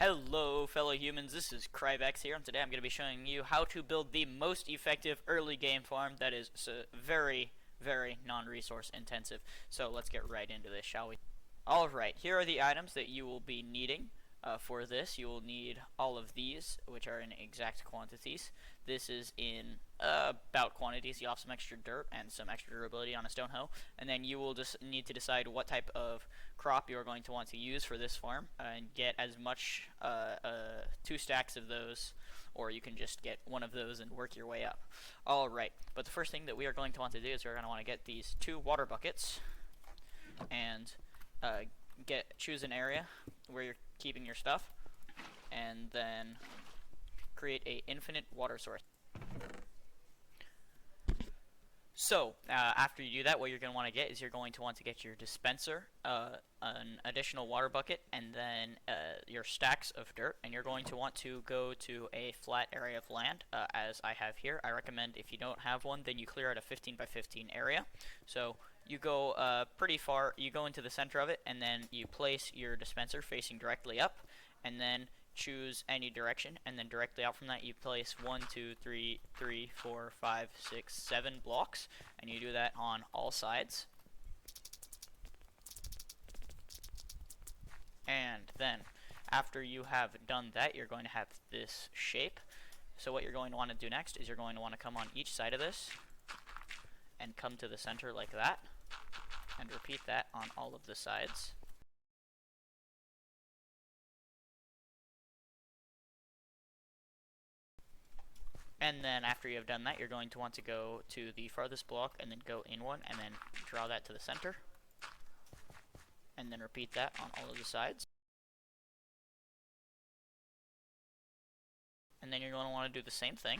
Hello fellow humans, this is Crybex here, and today I'm going to be showing you how to build the most effective early game farm that is very non-resource intensive. So let's get right into this, shall we? Alright, here are the items that you will be needing. For this, you will need all of these, which are in exact quantities. This is in about quantities. You have some extra dirt and some extra durability on a stone hoe, and then you will just need to decide what type of crop you are going to want to use for this farm, and get as much 2 stacks of those, or you can just get one of those and work your way up. Alright, but the first thing that we are going to want to do is we're going to want to get these 2 water buckets, and choose an area where you're keeping your stuff, and then create a infinite water source. So after you do that, what you're going to want to get is you're going to want to get your dispenser, an additional water bucket, and then your stacks of dirt, and you're going to want to go to a flat area of land, as I have here. I recommend, if you don't have one, then you clear out a 15 by 15 area. So you go pretty far, you go into the center of it, and then you place your dispenser facing directly up, and then choose any direction, and then directly out from that you place 1, 2, 3, 4, 5, 6, 7 blocks, and you do that on all sides. And then after you have done that, you're going to have this shape. So what you're going to want to do next is you're going to want to come on each side of this and come to the center like that, and repeat that on all of the sides. And then after you have done that, you're going to want to go to the farthest block and then go in one, and then draw that to the center, and then repeat that on all of the sides. And then you're going to want to do the same thing.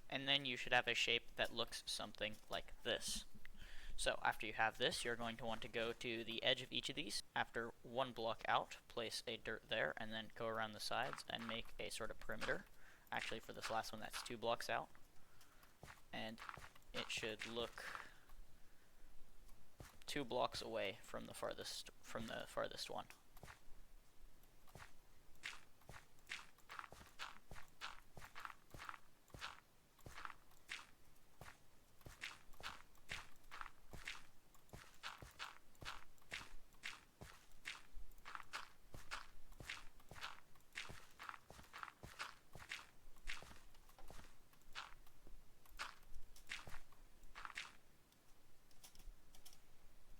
And then you should have a shape that looks something like this. So after you have this, you're going to want to go to the edge of each of these. After 1 block out, place a dirt there, and then go around the sides and make a sort of perimeter. Actually, for this last one, that's 2 blocks out, and it should look 2 blocks away from the farthest one.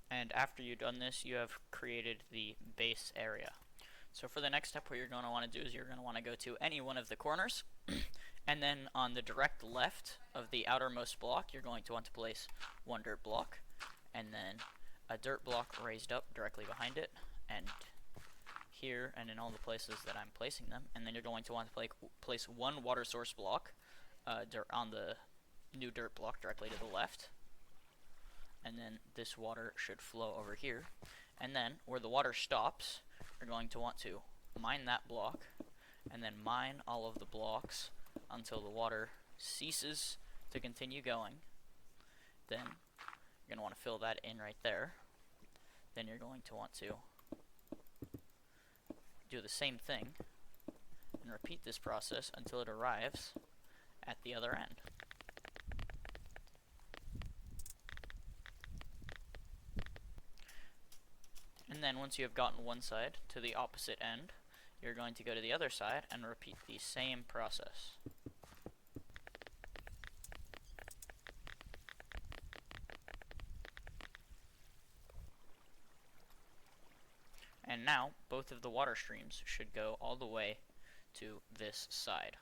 And after you've done this, you have created the base area. So for the next step, what you're going to want to do is you're going to want to go to any one of the corners, and then on the direct left of the outermost block, you're going to want to place 1 dirt block, and then a dirt block raised up directly behind it, and here and in all the places that I'm placing them. And then you're going to want to place 1 water source block on the new dirt block directly to the left, and then this water should flow over here. And then where the water stops, you're going to want to mine that block, and then mine all of the blocks until the water ceases to continue going. Then you're going to want to fill that in right there. Then you're going to want to do the same thing and repeat this process until it arrives at the other end. And then once you have gotten one side to the opposite end, you're going to go to the other side and repeat the same process. And now both of the water streams should go all the way to this side.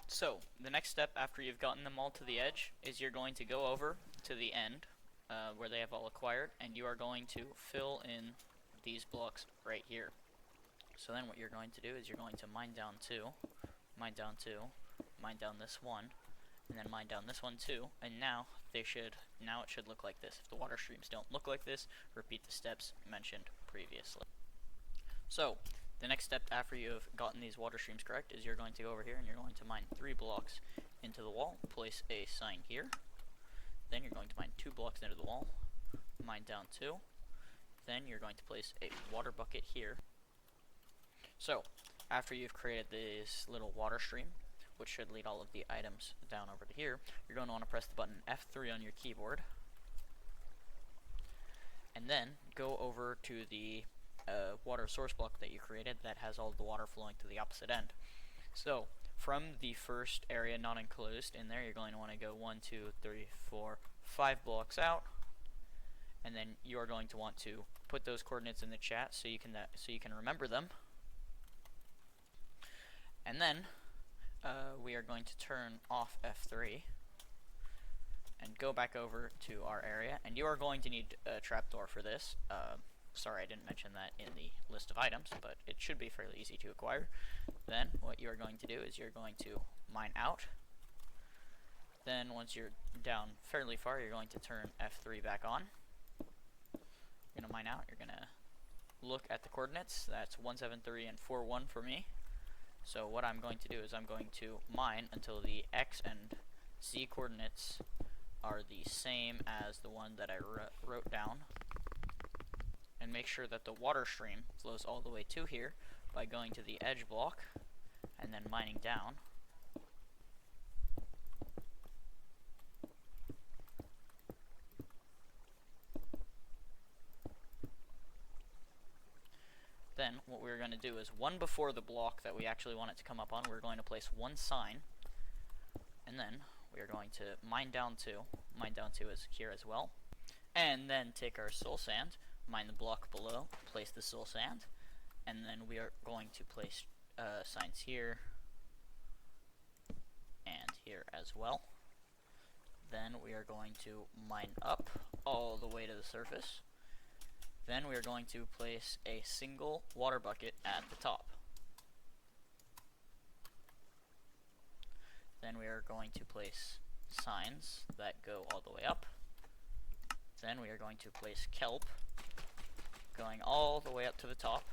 So the next step after you've gotten them all to the edge is you're going to go over to the end where they have all acquired, and you are going to fill in these blocks right here. So then what you're going to do is you're going to mine down 2, mine down 2, mine down this one, and then mine down this one too, and now it should look like this. If the water streams don't look like this, repeat the steps mentioned previously. So The next step after you have gotten these water streams correct is you're going to go over here and you're going to mine 3 blocks into the wall, place a sign here. Then you're going to mine 2 blocks into the wall, mine down 2. Then you're going to place a water bucket here. So, after you've created this little water stream, which should lead all of the items down over to here, you're going to want to press the button F3 on your keyboard. And then go over to the water source block that you created that has all the water flowing to the opposite end. So, from the first area not enclosed in there, you're going to want to go 1, 2, 3, 4, 5 blocks out. And then you are going to want to put those coordinates in the chat so you can remember them. And then we are going to turn off F3 and go back over to our area, and you are going to need a trapdoor for this. Sorry I didn't mention that in the list of items, but it should be fairly easy to acquire. Then what you are going to do is you're going to mine out. Then once you're down fairly far, you're going to turn F3 back on. You're going to mine out, you're going to look at the coordinates. That's 173 and 41 for me. So what I'm going to do is I'm going to mine until the X and Z coordinates are the same as the one that I wrote down, and make sure that the water stream flows all the way to here by going to the edge block and then mining down. Then what we're going to do is one before the block that we actually want it to come up on, we're going to place one sign, and then we are going to mine down 2. Mine down 2 is here as well. And then take our soul sand, mine the block below, place the soul sand, and then we are going to place signs here and here as well. Then we are going to mine up all the way to the surface. Then we are going to place a single water bucket at the top. Then we are going to place signs that go all the way up. Then we are going to place kelp going all the way up to the top.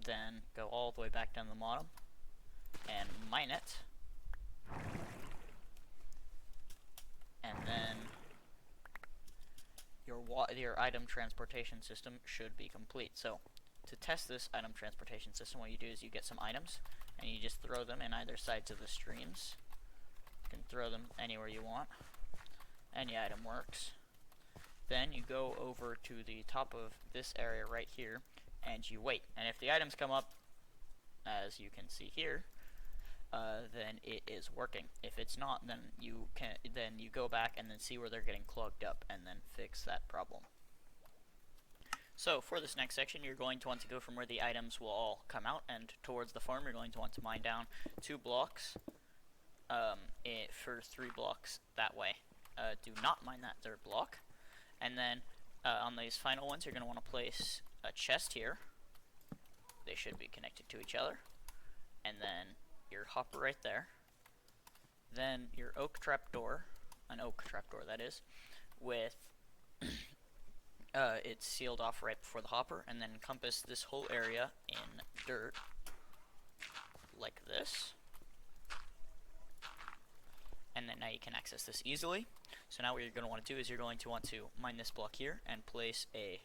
Then go all the way back down the bottom and mine it. And then your item transportation system should be complete. So to test this item transportation system, what you do is you get some items and you just throw them in either sides of the streams. You can throw them anywhere you want. Any item works. Then you go over to the top of this area right here and you wait. And if the items come up, as you can see here, then it is working. If it's not, then you go back and then see where they're getting clogged up and then fix that problem. So for this next section, you're going to want to go from where the items will all come out and towards the farm. You're going to want to mine down 2 blocks for 3 blocks that way. Do not mine that 3rd block. And then on these final ones, you're going to want to place a chest here. They should be connected to each other. And then your hopper right there. Then your oak trapdoor, an oak trapdoor that is, with it's sealed off right before the hopper, and then encompass this whole area in dirt like this. And then now you can access this easily. So now what you're going to want to do is you're going to want to mine this block here and place a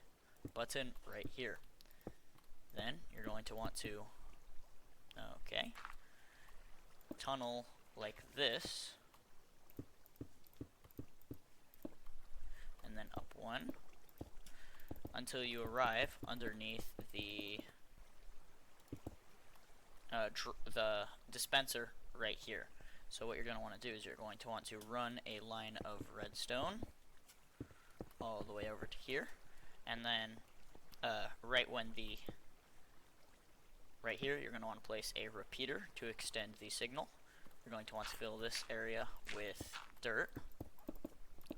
button right here. Then you're going to want to tunnel like this, and then up 1 until you arrive underneath the dispenser right here. So what you're going to want to do is you're going to want to run a line of redstone all the way over to here, and then right here you're going to want to place a repeater to extend the signal. You're going to want to fill this area with dirt,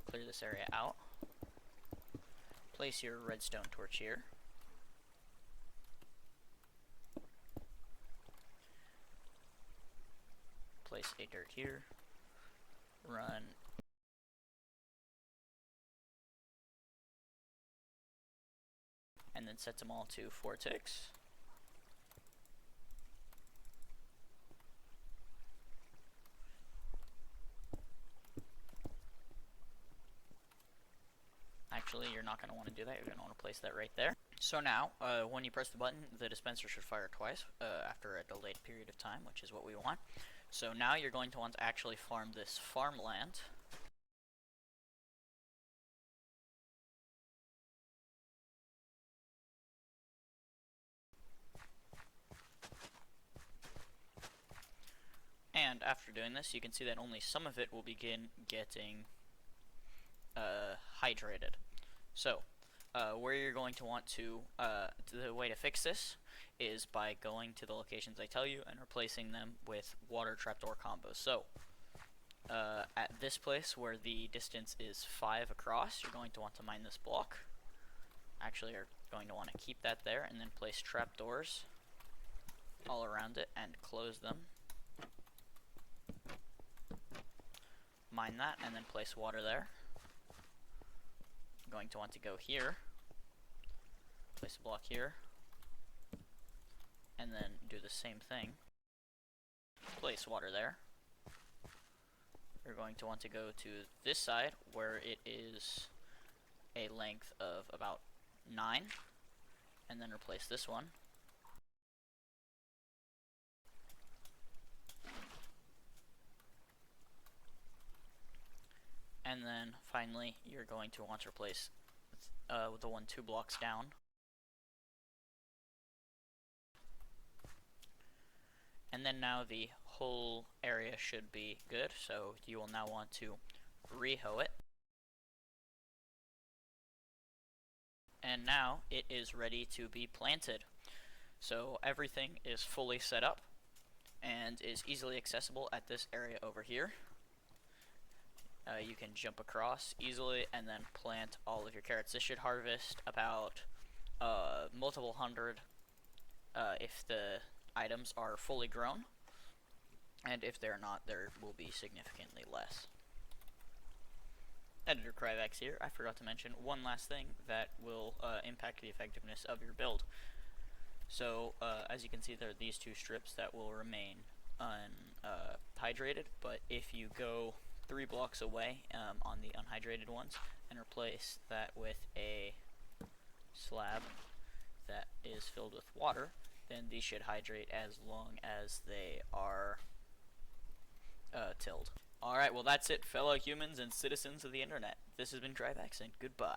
clear this area out, place your redstone torch here, place a dirt here, run and then set them all to 4 ticks. actually, you're not going to want to do that. You're going to want to place that right there. So now, when you press the button, the dispenser should fire twice after a delayed period of time, which is what we want. So now you're going to want to actually farm this farmland. And after doing this, you can see that only some of it will begin getting hydrated. So, where you're going to want to, the way to fix this is by going to the locations I tell you and replacing them with water trapdoor combos. So, at this place where the distance is 5 across, you're going to want to mine this block. Actually, you're going to want to keep that there and then place trapdoors all around it and close them. Mine that and then place water there. I'm going to want to go here, place a block here, and then do the same thing. Place water there. You're going to want to go to this side where it is a length of about 9, and then replace this one. And then finally, you're going to want to replace the one 2 blocks down. And then now the whole area should be good, so you will now want to rehoe it. And now it is ready to be planted. So everything is fully set up and is easily accessible at this area over here. You can jump across easily and then plant all of your carrots. This should harvest about multiple hundred if the items are fully grown, and if they're not, there will be significantly less. Editor Cryvax here. I forgot to mention one last thing that will impact the effectiveness of your build. So as you can see, there are these 2 strips that will remain unhydrated, but if you go 3 blocks away on the unhydrated ones and replace that with a slab that is filled with water, then these should hydrate as long as they are tilled. Alright, well that's it, fellow humans and citizens of the internet. This has been Cryvax, and goodbye.